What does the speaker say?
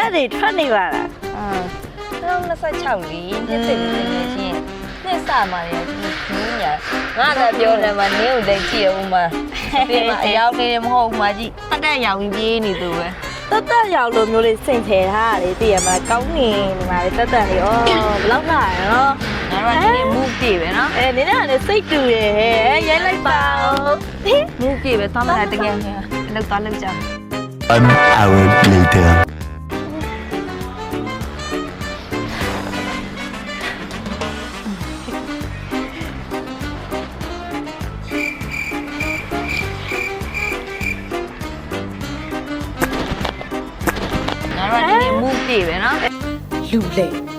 ရက်တွေထွက်နေပါလား 2026လီနှစ်စစ်နေနေချင်းနှစ်စမှာရဒီညာငါလည်းပြောတယ်မှာနင်းကိုလည်းကြည့်အောင်မှာဒီမှာအရောက်နေမဟုတ်မှာကြည့်အတက်ရောက်ပြီးပြေးနေသူပဲ တက်ရောက်လိုမျိုးလေးစင်ချယ်ထားတာလေသိရမလားကောင်းနေဒီမှာလေတက်ဩဘယ်လောက်လာရနော် ငါတို့ကဒီ move ပြေပဲနော် နင်းကလည်းစိတ်တူတယ်ဟဲ့ရိုက်လိုက်ပါဦး move ပြေပဲသွားမလားတကယ်လောက်သွားလောက်ကြ 1 hour later. ငါတို့ကဒီ move ပြေပဲနော် လူလေ